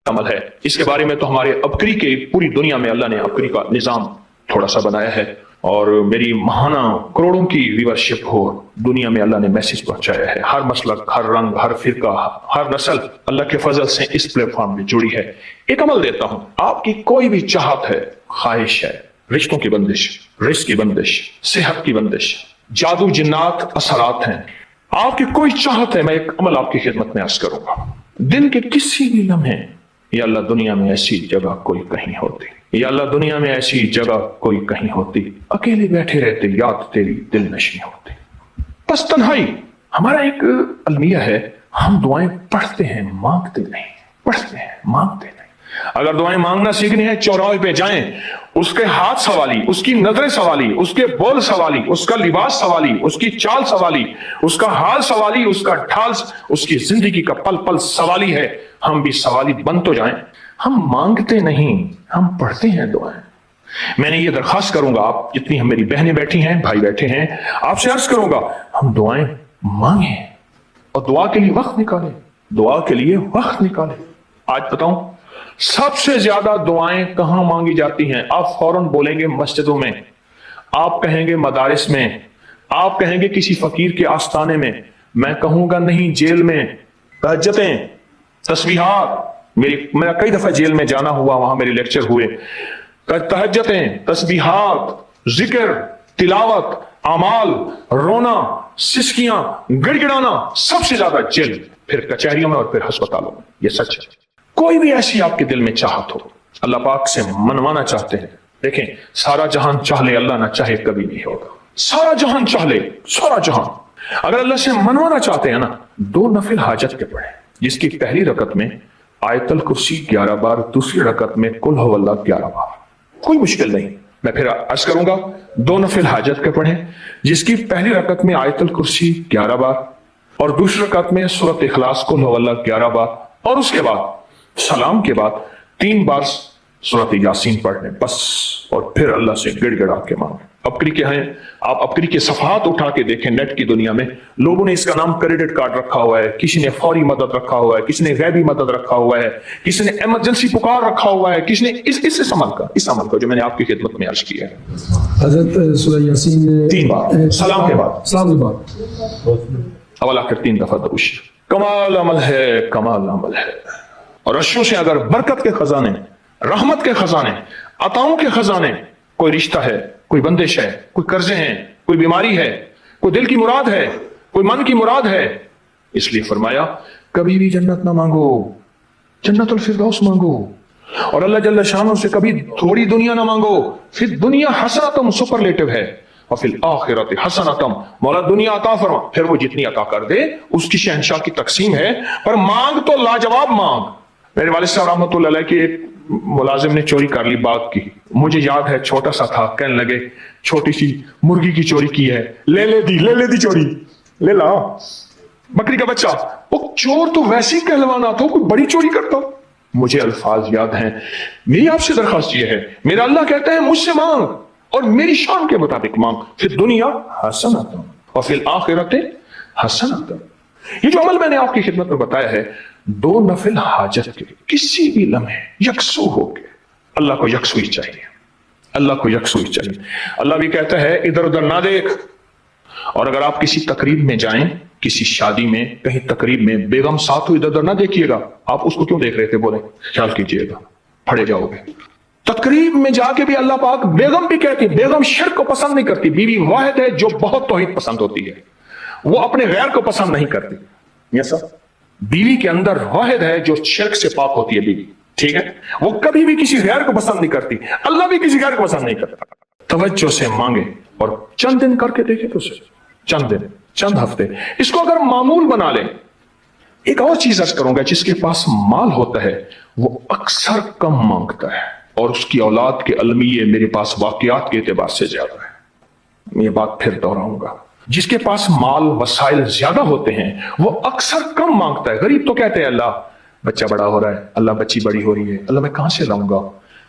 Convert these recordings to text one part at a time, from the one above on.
عمل ہے. اس کے بارے میں تو ہمارے ابکری کے پوری دنیا میں اللہ نے ابکری کا نظام تھوڑا سا بنایا ہے، اور میری ماہانہ کروڑوں کی ویورشپ ہو، دنیا میں اللہ نے میسج پہنچایا ہے. ہر مسلک، ہر رنگ، ہر فرقہ، ہر نسل اللہ کے فضل سے اس پلیٹ فارم میں جڑی ہے. ایک عمل دیتا ہوں، آپ کی کوئی بھی چاہت ہے، خواہش ہے، رشتوں کی بندش، رزق کی بندش، صحت کی بندش، جادو جنات اثرات ہیں، آپ کی کوئی چاہت ہے، میں ایک عمل آپ کی خدمت میں عرض کروں گا. دن کے کسی بھی لمحے، یا اللہ دنیا میں ایسی جگہ کوئی کہیں ہوتی، یا اللہ دنیا میں ایسی جگہ کوئی کہیں ہوتی، اکیلے بیٹھے رہتے، یاد تیری دل نشیں ہوتی. بس تنہائی. ہمارا ایک المیہ ہے، ہم دعائیں پڑھتے ہیں، مانگتے نہیں. پڑھتے ہیں، مانگتے نہیں. اگر دعائیں مانگنا سیکھنی ہے، چوراہے پہ جائیں، اس کے ہاتھ سوالی، اس کی نظریں سوالی، اس کے بول سوالی، اس کا لباس سوالی، اس کی چال سوالی، اس کا حال سوالی، اس کا ڈھال، اس کی زندگی کا پل پل سوالی ہے. ہم بھی سوالی بن تو جائیں. ہم مانگتے نہیں، ہم پڑھتے ہیں دعائیں. میں نے یہ درخواست کروں گا، آپ جتنی ہم میری بہنیں بیٹھی ہیں، بھائی بیٹھے ہیں، آپ سے عرض کروں گا، ہم دعائیں مانگیں اور دعا کے لیے وقت نکالیں. دعا کے لیے وقت نکالیں. آج بتاؤں سب سے زیادہ دعائیں کہاں مانگی جاتی ہیں؟ آپ فوراً بولیں گے مسجدوں میں، آپ کہیں گے مدارس میں، آپ کہیں گے کسی فقیر کے آستانے میں. میں کہوں گا نہیں، جیل میں. تہجدیں، تسبیحات. میرا کئی دفعہ جیل میں جانا ہوا، وہاں میرے لیکچر ہوئے. تہجدیں، تسبیحات، ذکر، تلاوت، اعمال، رونا، سسکیاں، گڑ گڑانا، سب سے زیادہ جیل، پھر کچہریوں میں اور پھر ہسپتالوں میں. یہ سچ ہے. کوئی بھی ایسی آپ کے دل میں چاہت ہو، اللہ پاک سے منوانا چاہتے ہیں. دیکھیں، سارا جہان چاہ لے، اللہ نہ چاہے کبھی نہیں ہوگا. سارا جہان چاہ لے، سارا جہان. اگر اللہ سے منوانا چاہتے ہیں نا، 2 نفل حاجت کے پڑھیں، جس کی پہلی رکعت میں آیت الکرسی 11 بار، دوسری رکعت میں قل هو اللہ 11 بار. کوئی مشکل نہیں. میں پھر عرض کروں گا، 2 نفل حاجت کے پڑھیں، جس کی پہلی رکعت میں آیت الکرسی 11 بار، اور دوسری رکعت میں سورۃ اخلاص قل هو اللہ 11 بار، اور اس کے بعد سلام کے بعد 3 بار سورۃ یاسین پڑھ لیں بس. اور پھر اللہ سے گڑ گڑا کے مانگیں. ابکری کے ہیں، آپ ابکری کے صفحات اٹھا کے دیکھیں. نیٹ کی دنیا میں لوگوں نے اس کا نام کریڈٹ کارڈ رکھا ہوا ہے، کسی نے فوری مدد رکھا ہوا ہے، کسی نے غیبی مدد رکھا ہوا ہے، کسی نے ایمرجنسی پکار رکھا ہوا ہے، کسی نے اس عمل کا جو میں نے آپ کی خدمت میں عرض کیا ہے. حضرت سورہ یاسین 3 بار سلام کے بعد، سلام کے بعد اول آخر 3 دفعہ دروش. کمال عمل ہے، کمال عمل ہے. اور عرشوں سے اگر برکت کے خزانے، رحمت کے خزانے، عطاؤں کے خزانے، کوئی رشتہ ہے، کوئی بندش ہے، کوئی قرضے ہیں، کوئی بیماری ہے، کوئی دل کی مراد ہے، کوئی من کی مراد ہے، اس لیے فرمایا کبھی بھی جنت نہ مانگو، جنت الفردوس مانگو. اور اللہ جل شانہ سے کبھی تھوڑی دنیا نہ مانگو. پھر دنیا حسنتم سپرلیٹو ہے، اور پھر آخرت حسنتم، مولا دنیا عطا فرما، پھر وہ جتنی عطا کر دے اس کی شہنشاہ کی تقسیم ہے، پر مانگ تو لاجواب مانگ. میرے والد صاحب رحمۃ اللہ علیہ کے ایک ملازم نے چوری کر لی باغ کی. مجھے یاد ہے چھوٹا سا تھا، کہنے لگے چھوٹی سی مرغی کی چوری کی ہے، لے لے دی چوری، لے لا بکری کا بچہ. وہ چور تو ویسے ہی کہلوانا تھا، کوئی بڑی چوری کرتا. مجھے الفاظ یاد ہیں. میری آپ سے درخواست یہ ہے، میرا اللہ کہتا ہے مجھ سے مانگ اور میری شان کے مطابق مانگ. پھر دنیا حسنتم اور پھر آخرت حسنتم. یہ جو عمل میں نے آپ کی خدمت میں بتایا ہے، 2 نفل حاجت کے کسی بھی لمحے یکسو ہو کے، اللہ کو یکسوئی چاہیے، اللہ کو یکسوئی چاہیے. اللہ بھی کہتا ہے ادھر ادھر نہ دیکھ. اور اگر آپ کسی تقریب میں جائیں، کسی شادی میں، کہیں تقریب میں، بیگم ساتھ ہو، ادھر ادھر نہ دیکھیے گا. آپ اس کو کیوں دیکھ رہے تھے؟ بولیں، خیال کیجئے گا، پھڑے جاؤ گے. تقریب میں جا کے بھی اللہ پاک، بیگم بھی کہتی، بیگم شرک کو پسند نہیں کرتی. بیوی واحد ہے جو بہت توحید پسند ہوتی ہے، وہ اپنے غیر کو پسند نہیں کرتی. یس سر، بیوی کے اندر واحد ہے جو شرک سے پاک ہوتی ہے بیوی. ٹھیک ہے، وہ کبھی بھی کسی غیر کو پسند نہیں کرتی. اللہ بھی کسی غیر کو پسند نہیں کرتا. توجہ سے مانگے اور چند دن کر کے دیکھیں تو چند دن، چند ہفتے اس کو اگر معمول بنا لیں. ایک اور چیز عرض کروں گا، جس کے پاس مال ہوتا ہے وہ اکثر کم مانگتا ہے، اور اس کی اولاد کے المیے میرے پاس واقعات کے اعتبار سے زیادہ ہے. میں یہ بات پھر دہراؤں گا. جس کے پاس مال وسائل زیادہ ہوتے ہیں وہ اکثر کم مانگتا ہے. غریب تو کہتے ہیں اللہ بچہ بڑا ہو رہا ہے، اللہ بچی بڑی ہو رہی ہے، اللہ میں کہاں سے لاؤں گا.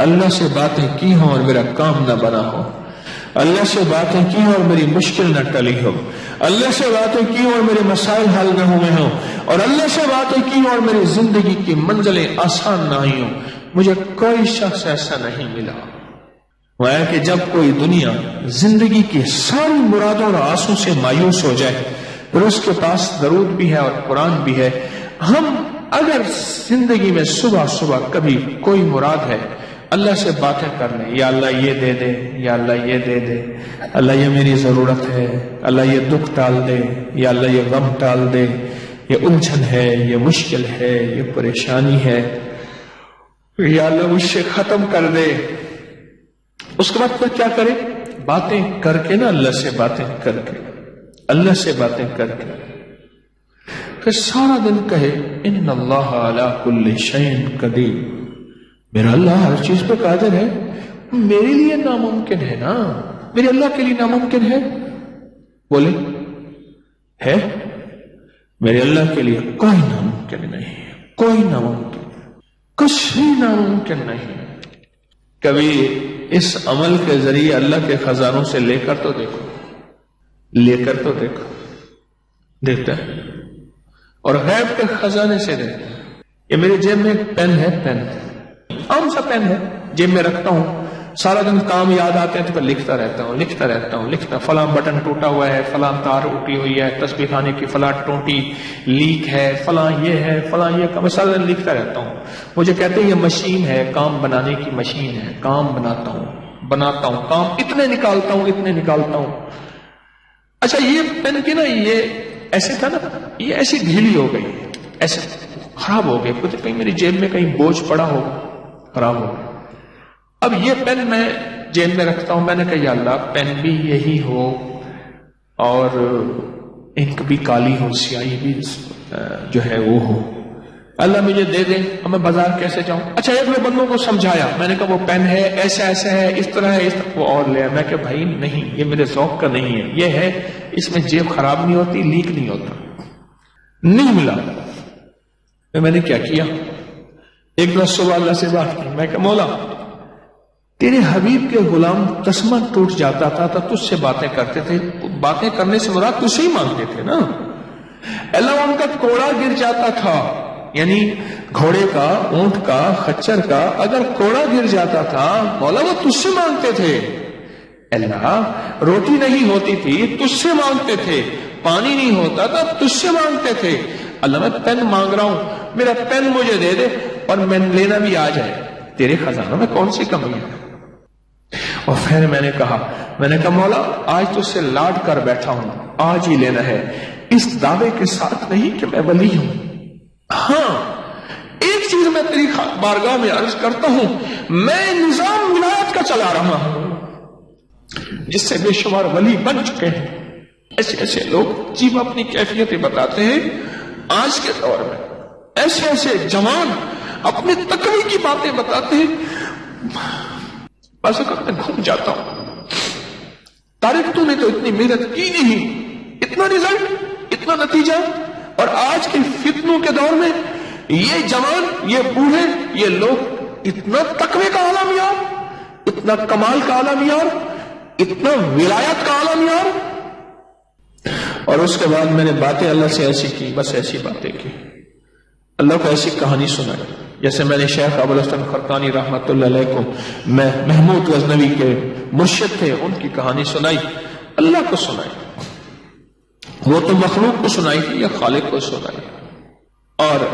اللہ سے باتیں کی ہوں اور میرا کام نہ بنا ہو، اللہ سے باتیں کی ہوں اور میری مشکل نہ ٹلی ہو، اللہ سے باتیں کی ہوں اور میرے مسائل حل نہ ہوئے ہوں، اور اللہ سے باتیں کی ہوں اور میری زندگی کی منزلیں آسان نہ ہوئی ہوں. مجھے کوئی شخص ایسا نہیں ملا. وہ ہے کہ جب کوئی دنیا زندگی کی ساری مرادوں اور آسوں سے مایوس ہو جائے، پھر اس کے پاس درود بھی ہے اور قرآن بھی ہے. ہم اگر زندگی میں صبح صبح کبھی کوئی مراد ہے، اللہ سے باتیں کر لیں، یا اللہ یہ دے دے، یا اللہ یہ دے دے، اللہ یہ میری ضرورت ہے، اللہ یہ دکھ ٹال دے، یا اللہ یہ غم ٹال دے، یہ الجھن ہے، یہ مشکل ہے، یہ پریشانی ہے، یا اللہ مجھ سے ختم کر دے. اس کے بعد پھر کیا کرے؟ باتیں کر کے نا، اللہ سے باتیں کر کے، اللہ سے باتیں کر کے پھر سارا دن کہے ان اللہ علی کل شیء قدیر. میرا اللہ ہر چیز پہ قادر ہے. میرے لیے ناممکن ہے نا، میرے اللہ کے لیے ناممکن ہے؟ بولے ہے؟ میرے اللہ کے لیے کوئی ناممکن نہیں ہے، کوئی ناممکن، کچھ بھی ناممکن نہیں. کبھی اس عمل کے ذریعے اللہ کے خزانوں سے لے کر تو دیکھو، لے کر تو دیکھو، دیکھتا ہے. اور غیب کے خزانے سے دیکھتا ہے. یہ میرے جیب میں ایک پین ہے، پین عام سا پین ہے، جیب میں رکھتا ہوں. سارا دن کام یاد آتے ہیں تو پھر لکھتا رہتا ہوں، لکھتا رہتا ہوں، لکھتا. فلاں بٹن ٹوٹا ہوا ہے، فلاں تار اٹھی ہوئی ہے، تسبیح خانے کی فلاں ٹوٹی لیک ہے، فلاں یہ ہے، فلاں یہ کا. میں سارا دن لکھتا رہتا ہوں. مجھے کہتے ہیں یہ مشین ہے، کام بنانے کی مشین ہے، کام بناتا ہوں، کام اتنے نکالتا ہوں، اتنے نکالتا ہوں. اچھا یہ پین کی نا، یہ ایسے تھا نا، یہ ایسی ڈھیلی ہو گئی، ایسے خراب ہو گئی. کہیں میری جیب میں کہیں بوجھ پڑا ہو، خراب ہو گئی. اب یہ پین میں جیب میں رکھتا ہوں. میں نے کہا یا اللہ پین بھی یہی ہو اور انک بھی کالی ہو، سیاہی بھی جو ہے وہ ہو. اللہ مجھے دے دے. اب میں بازار کیسے جاؤں؟ اچھا ایک میں بندوں کو سمجھایا، میں نے کہا وہ پین ہے، ایسا ایسا ہے، اس طرح ہے، اس طرح. وہ اور لے. میں کہ بھائی نہیں، یہ میرے ذوق کا نہیں ہے. یہ ہے، اس میں جیب خراب نہیں ہوتی، لیک نہیں ہوتا. نہیں ملا. میں نے کیا کیا؟ ایک دن صبح اللہ سے بات کی. میں کہ مولا تیرے حبیب کے غلام تسمہ ٹوٹ جاتا تھا تو تجھ سے باتیں کرتے تھے. باتیں کرنے سے مراد تجھ سے ہی مانگتے تھے نا. اللہ ان کا کوڑا گر جاتا تھا، یعنی گھوڑے کا، اونٹ کا، خچر کا اگر کوڑا گر جاتا تھا مولا وہ تجھ سے مانگتے تھے. اللہ روٹی نہیں ہوتی تھی تجھ سے مانگتے تھے، پانی نہیں ہوتا تھا تجھ سے مانگتے تھے. اللہ میں پین مانگ رہا ہوں، میرا پین مجھے دے دے اور میں لینا بھی آ جائے. تیرے خزانوں میں کون سی کمی ہے؟ اور پھر میں نے کہا مولا آج تو سے لاڈ کر بیٹھا ہوں، آج ہی لینا ہے، اس دعوے کے ساتھ نہیں کہ میں ولی ہوں. ہاں ایک چیز میں تیری بارگاہ میں عرض کرتا ہوں، میں نظام ولایت کا چلا رہا ہوں جس سے بے شمار ولی بن چکے ہیں. ایسے ایسے لوگ جیب اپنی کیفیتیں بتاتے ہیں. آج کے دور میں ایسے ایسے جوان اپنے تقوی کی باتیں بتاتے ہیں. بس میں گھوم جاتا ہوں، طارق تو نے تو اتنی محنت کی نہیں، اتنا رزلٹ، اتنا نتیجہ. اور آج کے فتنوں کے دور میں یہ جوان، یہ بوڑھے، یہ لوگ اتنا تقوی کا اعلی معیار، اتنا کمال کا اعلی معیار، اتنا ولایت کا اعلی معیار. اور اس کے بعد میں نے باتیں اللہ سے ایسی کی، بس ایسی باتیں کی. اللہ کو ایسی کہانی سنائی جیسے میں نے شیخ ابوالحسن خرقانی رحمۃ اللہ علیہ کو، میں محمود غزنوی کے مرشد تھے، ان کی کہانی سنائی. اللہ کو سنائی. وہ تو مخلوق کو سنائی تھی یا خالق کو سنائی. اور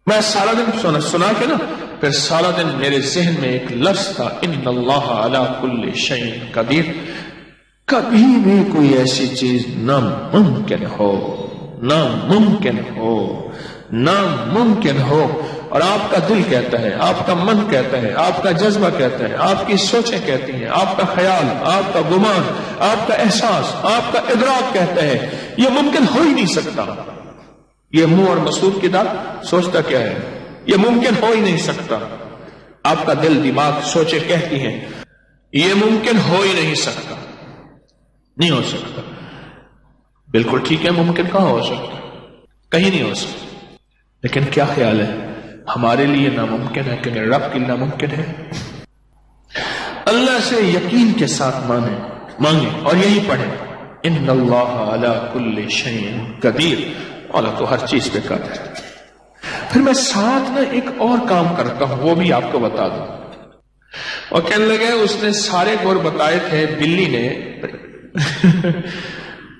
میں سارا دن سنا کے نا، پھر سارا دن میرے ذہن میں ایک لفظ تھا، ان اللہ علی کل شیء قدیر. کبھی بھی کوئی ایسی چیز ناممکن ہو، ناممکن ہو، ناممکن ہو. اور آپ کا دل کہتا ہے، آپ کا من کہتا ہے، آپ کا جذبہ کہتا ہے، آپ کی سوچیں کہتی ہیں، آپ کا خیال، آپ کا گمان، آپ کا احساس، آپ کا ادراک کہتا ہے یہ ممکن ہو ہی نہیں سکتا. یہ منہ اور مسعود کی دال سوچتا کیا ہے؟ یہ ممکن ہو ہی نہیں سکتا. آپ کا دل، دماغ، سوچیں کہتی ہیں یہ ممکن ہو ہی نہیں سکتا، نہیں ہو سکتا. بالکل ٹھیک ہے، ممکن کہاں ہو سکتا؟ کہیں نہیں ہو سکتا. لیکن کیا خیال ہے ہمارے لیے ناممکن ہے کہ میرے رب کے لیے ناممکن ہے؟ اللہ سے یقین کے ساتھ مانگیں اور یہی پڑھیں ان اللہ علی کل شیء قدیر، اللہ تو ہر چیز پہ قادر ہے۔ پھر میں ساتھ نا ایک اور کام کرتا ہوں، وہ بھی آپ کو بتا دوں۔ اور کہنے لگے اس نے سارے گور بتائے تھے، بلی نے